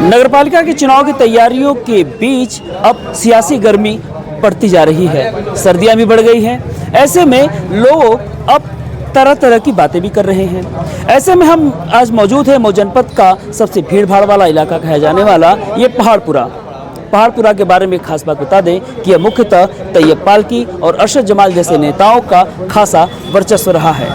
नगरपालिका के चुनाव की तैयारियों के बीच अब सियासी गर्मी बढ़ती जा रही है, सर्दियां भी बढ़ गई हैं। ऐसे में लोग अब तरह तरह की बातें भी कर रहे हैं। ऐसे में हम आज मौजूद हैं मऊ जनपद का सबसे भीड़ भाड़ वाला इलाका कहा जाने वाला ये पहाड़पुरा के बारे में एक खास बात बता दें कि यह मुख्यतः तैयब पालकी और अरशद जमाल जैसे नेताओं का खासा वर्चस्व रहा है।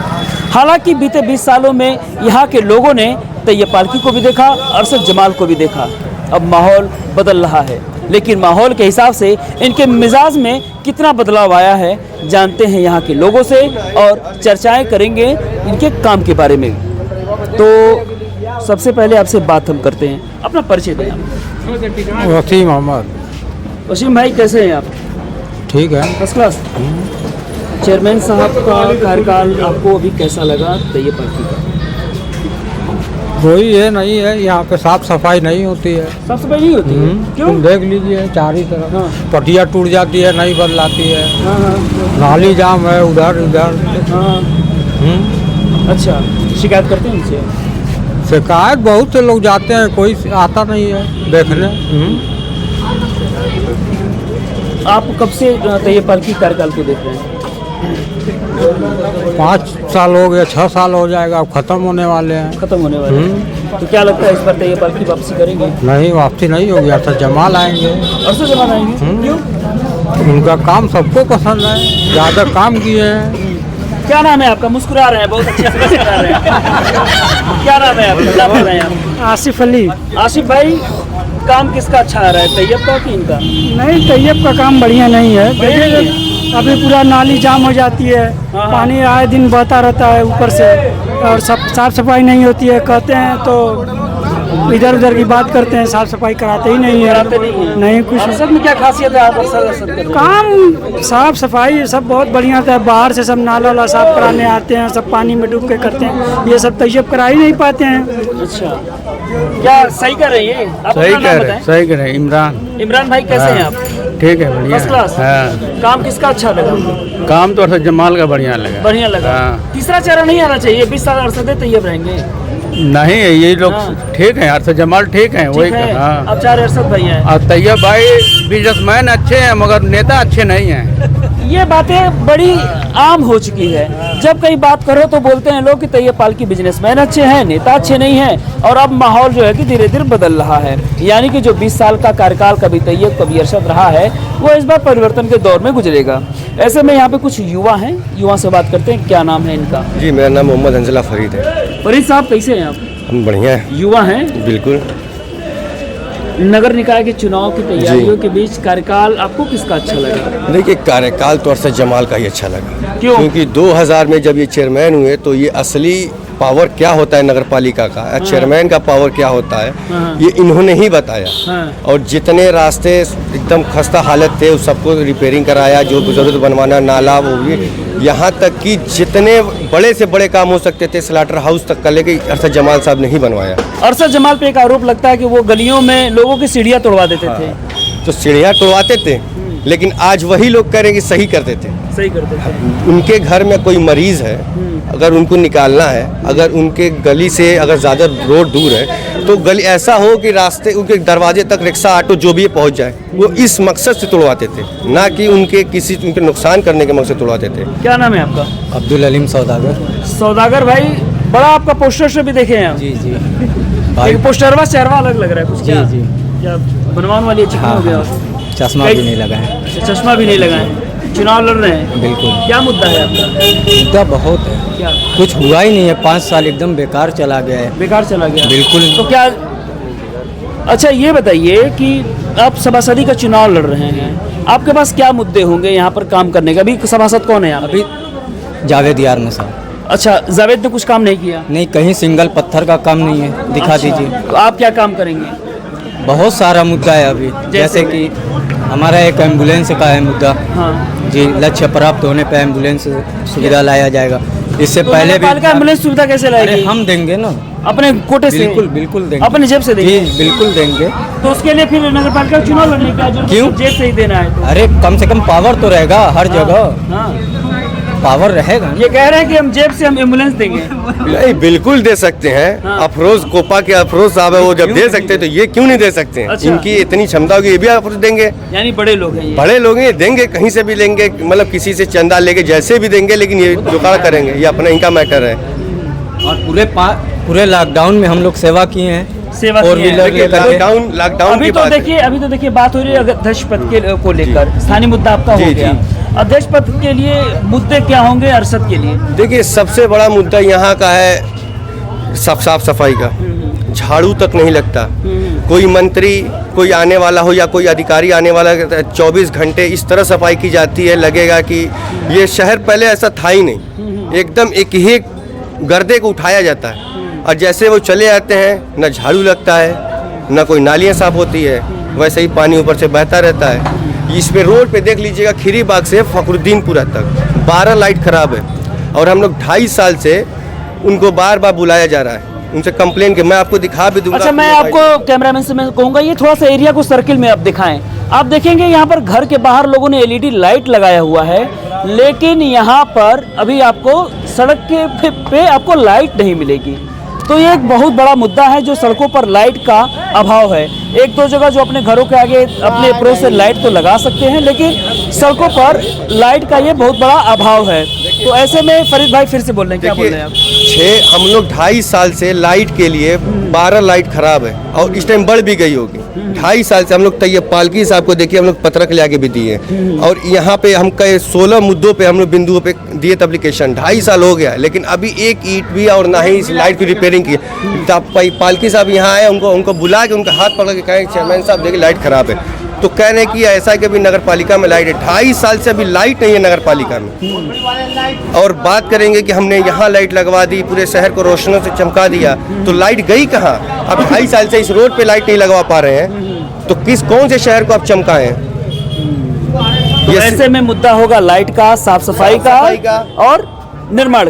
हालांकि बीते 20 सालों में यहाँ के लोगों ने तैयब पालकी को भी देखा, अरशद जमाल को भी देखा। अब माहौल बदल रहा है, लेकिन माहौल के हिसाब से इनके मिजाज में कितना बदलाव आया है जानते हैं यहाँ के लोगों से और चर्चाएं करेंगे इनके काम के बारे में। तो सबसे पहले आपसे बात हम करते हैं, अपना परिचय दें आप। वसीम अहमद। वसीम भाई कैसे हैं आप? ठीक है। First class. चेयरमैन साहब का कार्यकाल आपको अभी कैसा लगा तैयब पालकी का? कोई ये नहीं है, यहाँ पे साफ सफाई नहीं होती है। साफ सफाई नहीं होती? क्यों? तुम देख लीजिए चारों तरफ। हाँ। पटिया टूट जाती है, नहीं बदलाती है। हाँ। नाली जाम है उधर उधर। हाँ। अच्छा, शिकायत करते हैं उनसे? शिकायत बहुत से लोग जाते हैं, कोई आता नहीं है देखने। आप कब से तैयब पालकी कार्यकाल को देख रहे हैं? 5 साल हो गए, 6 साल हो जाएगा, अब खत्म होने वाले हैं। खत्म होने वाले हैं। तो क्या लगता है इस बार तैयब पालकी वापसी करेंगे? नहीं, वापसी नहीं होगी। अरशद जमाल आएंगे। अरशद जमाल आएंगे? क्यों? उनका काम सबको पसंद है, ज़्यादा काम किए हैं। क्या नाम है आपका? मुस्कुरा रहे हैं, बहुत अच्छे से मुस्कुरा रहे हैं। क्या नाम है आपका? क्या बोल रहे हैं आप? आसिफ अली। आसिफ भाई, काम किसका अच्छा आ रहा है, तैयब का कि इनका? नहीं, तैयब का काम बढ़िया नहीं है। बढ़िया नहीं है। अभी पूरा नाली जाम हो जाती है, हाँ। पानी आए दिन बहता रहता है ऊपर से, और साफ सफाई नहीं होती है। कहते हैं तो इधर उधर की बात करते हैं, साफ सफाई कराते ही नहीं है। कराते नहीं है। नहीं कुछ। अरशद में क्या खासियत है आप अरशद कर रहे हैं? काम साफ सफाई सब बहुत बढ़िया था। बाहर से सब नाला वाला साफ कराने आते हैं, सब पानी में डूब के करते हैं। ये सब तैयब करा ही नहीं पाते हैं। अच्छा, क्या सही कर रहे हैं? आप अपना नाम बताएं। सही कह रहे। इमरान। इमरान भाई कैसे हैं आप? ठीक है, बढ़िया। First class. हाँ। काम किसका अच्छा लगा? काम तो अरशद जमाल का बढ़िया लगा। बढ़िया लगा। हाँ। तीसरा चेहरा नहीं आना चाहिए। 20 साल अरशद तैयब रहेंगे। नहीं, ये लोग हाँ। ठीक है, अरशद जमाल ठीक है, वही ठीक है। हाँ। अब 4 अरशद भाई हैं। और तैयब भाई बिजनेसमैन अच्छे हैं, मगर नेता अच्छे नहीं हैं। ये बातें बड़ी आम हो चुकी है। जब कहीं बात करो तो बोलते हैं लोग कि तैयब पालकी बिजनेसमैन अच्छे हैं, नेता अच्छे नहीं हैं। और अब माहौल जो है कि धीरे धीरे बदल रहा है, यानी कि जो 20 साल का कार्यकाल कभी तैयब कभी अरशद रहा है, वो इस बार परिवर्तन के दौर में गुजरेगा। ऐसे में यहाँ पे कुछ युवा हैं, युवा से बात करते हैं। क्या नाम है इनका? जी, मेरा नाम मोहम्मद अंजला फरीद है। फरीद साहब कैसे हैं आप? हम बढ़िया हैं। युवा हैं। बिल्कुल। नगर निकाय के चुनाव की तैयारियों के बीच कार्यकाल आपको किसका अच्छा लगा? देखिए, कार्यकाल तो अरशद जमाल का ही अच्छा लगा। क्यों? क्योंकि 2000 में जब ये चेयरमैन हुए तो ये असली पावर क्या होता है नगर पालिका का, चेयरमैन का पावर क्या होता है, हाँ। ये इन्होंने ही बताया। हाँ। और जितने रास्ते एकदम खस्ता हालत थे उस सबको रिपेयरिंग कराया, जो जरूरत बनवाना, नाला, वो भी, यहाँ तक कि जितने बड़े से बड़े काम हो सकते थे स्लाटर हाउस तक का लेके अरशद जमाल साहब ने ही बनवाया। अरशद जमाल पे एक आरोप लगता है कि वो गलियों में लोगों की सीढ़ियाँ तोड़वा देते थे। तो सीढ़ियाँ तोड़वाते थे, लेकिन आज वही लोग कह रहे हैं कि सही करते थे। सही करते थे। उनके घर में कोई मरीज है, अगर उनको निकालना है, अगर उनके गली से अगर ज़्यादा रोड दूर है तो गली ऐसा हो कि रास्ते उनके दरवाजे तक रिक्शा ऑटो जो भी है पहुंच जाए, वो इस मकसद से तोड़वाते थे, ना कि उनके नुकसान करने के मकसद से तोड़वाते थे। क्या नाम है आपका? अब्दुल अलीम सौदागर। सौदागर भाई, बड़ा आपका पोस्टर से भी देखे हैं। जी जी। एक पोस्टरवा चेहरा अलग लग रहा है कुछ। क्या? जी। क्या बनवाने वाली चिकन हो गया? चश्मा भी नहीं लगा है। चश्मा भी नहीं लगाए। चुनाव लड़ रहे हैं? बिल्कुल। क्या मुद्दा है आपका? मुद्दा बहुत है। क्या? कुछ हुआ ही नहीं है, 5 साल एकदम बेकार चला गया है। बेकार चला गया? बिल्कुल। तो क्या? अच्छा, ये बताइए कि आप सभासदी का चुनाव लड़ रहे हैं, आपके पास क्या मुद्दे होंगे यहाँ पर काम करने का? अभी सभासद कौन है यहाँ? अभी जावेद यार में साहब। अच्छा, जावेद ने कुछ काम नहीं किया? नहीं, कहीं सिंगल पत्थर का काम नहीं है, दिखा अच्छा, दीजिए। तो आप क्या काम करेंगे? बहुत सारा मुद्दा है अभी, जैसे कि हमारा एक एम्बुलेंस का है मुद्दा। हाँ जी, लक्ष्य प्राप्त होने पर एम्बुलेंस सुविधा लाया जाएगा। इससे तो पहले भी नगरपालिका एम्बुलेंस सुविधा कैसे अरे लाएगी? हम देंगे ना, अपने कोटे से? बिल्कुल बिल्कुल देंगे, अपने जेब से देंगे? जी बिल्कुल देंगे। तो उसके लिए फिर नगरपालिका का चुनाव लड़ने का जो क्यों? जेब से ही देना है तो? अरे कम से कम पावर तो रहेगा हर जगह। हाँ। पावर रहेगा ये कह रहे हैं कि हम जेब से हम एम्बुलेंस देंगे। नहीं, बिल्कुल दे सकते हैं। हाँ। अफरोज कोपा के अफरोज साहब है, वो जब दे सकते हैं तो ये क्यों नहीं दे सकते हैं? अच्छा। इनकी इतनी क्षमता होगी, ये भी अफरोज देंगे। यानी बड़े लोग हैं ये। बड़े लोग हैं, देंगे, कहीं से भी लेंगे, मतलब किसी से चंदा लेके जैसे भी देंगे, लेकिन ये जुगाड़ करेंगे, ये अपना इनका मैटर है। और पूरे लॉकडाउन में हम लोग सेवा किए हैं, सेवा फोर किए हैं। व्हीलर देखिए, लेकर के। लॉकडाउन अभी की तो बात है। देखिए बात हो रही है अध्यक्ष पद के को लेकर, स्थानीय मुद्दा आपका हो जी, गया। जी। अध्यक्ष पद के लिए मुद्दे क्या होंगे अरशद के लिए? देखिए, सबसे बड़ा मुद्दा यहाँ का है साफ सफाई का। झाड़ू तक नहीं लगता। कोई मंत्री कोई आने वाला हो या कोई अधिकारी आने वाला है, 24 घंटे इस तरह सफाई की जाती है, लगेगा कि ये शहर पहले ऐसा था ही नहीं। एकदम एक ही गर्दे को उठाया जाता है और जैसे वो चले आते हैं, न झाड़ू लगता है, न कोई नालियाँ साफ होती है, वैसे ही पानी ऊपर से बहता रहता है। इस पे रोड पे देख लीजिएगा, खीरी बाग से फखरुद्दीनपुरा तक 12 लाइट खराब है और हम लोग 2.5 साल से उनको बार बार बुलाया जा रहा है, उनसे कंप्लेन के। मैं आपको दिखा भी दूंगा। अच्छा, मैं आपको कैमरामैन से मैं कहूँगा ये थोड़ा सा एरिया को सर्किल में आप दिखाएं। आप देखेंगे यहाँ पर घर के बाहर लोगों ने एलईडी लाइट लगाया हुआ है, लेकिन यहाँ पर अभी आपको सड़क के पे आपको लाइट नहीं मिलेगी। तो ये एक बहुत बड़ा मुद्दा है जो सड़कों पर लाइट का अभाव है। एक दो जगह जो अपने घरों के आगे अपने अप्रोच से लाइट तो लगा सकते हैं, लेकिन सड़कों पर लाइट का ये बहुत बड़ा अभाव है। तो ऐसे में फरीद भाई फिर से बोल रहे हैं, क्या बोल रहे हैं आप? हम लोग 2.5 साल से लाइट के लिए 12 लाइट खराब है और इस टाइम बढ़ भी गई होगी। 2.5 साल से हम लोग तैयब पालकी साहब को देखिए, हम लोग पत्रक ले आके भी दिए और यहाँ पे हम कई 16 मुद्दों पे हम लोग बिंदुओं पे दिए एप्लीकेशन। 2.5 साल हो गया, लेकिन अभी एक ईंट भी और ना ही इस लाइट की रिपेयरिंग की। पालकी साहब यहाँ आए, उनको बुला के उनका हाथ पकड़ के कहें चेयरमैन साहब देखिए लाइट खराब है, तो कह रहे हैं कि ऐसा है कि अभी नगर पालिका में लाइट है। 2.5 साल से अभी लाइट नहीं है नगर पालिका में। और बात करेंगे कि हमने यहाँ लाइट लगवा दी, पूरे शहर को रोशनों से चमका दिया, तो लाइट गई कहाँ? अब 2.5 साल से इस रोड पे लाइट नहीं लगवा पा रहे हैं, तो कौन से शहर को आप चमकाएं? तो ऐसे में मुद्दा होगा लाइट का, साफ सफाई का और निर्माण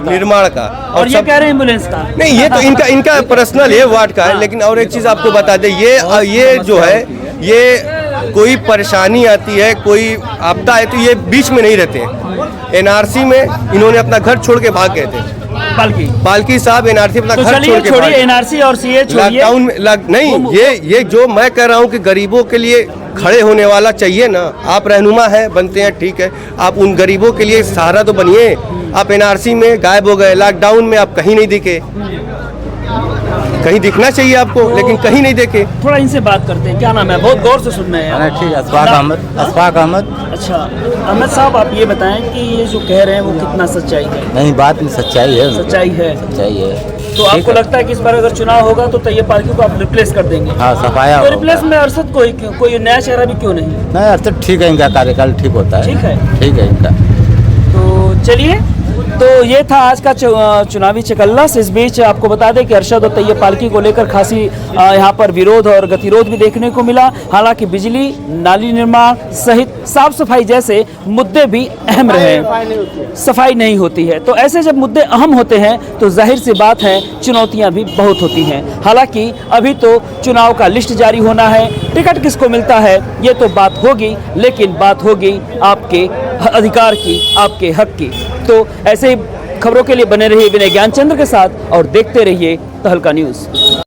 का। और ये कह रहे हैं एम्बुलेंस का। नहीं, ये तो इनका पर्सनल है, वार्ड का है। लेकिन और एक चीज आपको बता दें, ये जो है, ये कोई परेशानी आती है, कोई आपदा है, तो ये बीच में नहीं रहते हैं। एनआरसी में इन्होंने अपना घर छोड़ के भाग गए थे। पालकी साहब एनआरसी अपना घर छोड़ के छोड़िए, एनआरसी और सीए छोड़िए। लॉकडाउन में नहीं, ये जो मैं कह रहा हूँ कि गरीबों के लिए खड़े होने वाला चाहिए ना। आप रहनुमा है, बनते हैं, ठीक है, आप उन गरीबों के लिए सहारा तो बनिए। आप एनआरसी में गायब हो गए, लॉकडाउन में आप कहीं नहीं दिखे। कहीं दिखना चाहिए आपको, लेकिन कहीं नहीं देखे। थोड़ा इनसे बात करते हैं, क्या नाम है? बहुत गौर से सुनना है। ठीक है, अशफाक अहमद। अच्छा अहमद साहब, आप ये बताएं कि ये जो कह रहे हैं वो कितना सच्चाई है? नहीं, बात में सच्चाई है। सच्चाई है। तो आपको लगता है कि इस बार अगर चुनाव होगा तो तैयब पालकी को आप रिप्लेस कर देंगे? हाँ, सफाया तो रिप्लेस में अरशद कोई नया चेहरा भी क्यों नहीं? नहीं, अरशद ठीक है, इनका कार्यकाल ठीक होता है। ठीक है इनका। तो चलिए, तो ये था आज का चुनावी चकल्लस। इस बीच आपको बता दें कि अरशद और तैयब पालकी को लेकर खासी यहाँ पर विरोध और गतिरोध भी देखने को मिला। हालांकि बिजली, नाली निर्माण सहित साफ सफाई जैसे मुद्दे भी अहम रहे। सफाई नहीं होती है, तो ऐसे जब मुद्दे अहम होते हैं तो जाहिर सी बात है चुनौतियाँ भी बहुत होती हैं। हालांकि अभी तो चुनाव का लिस्ट जारी होना है, टिकट किसको मिलता है ये तो बात होगी, लेकिन बात होगी आपके अधिकार की, आपके हक की। तो ऐसे ही खबरों के लिए बने रहिए विनय ज्ञानचंद्र के साथ और देखते रहिए तहलका न्यूज़।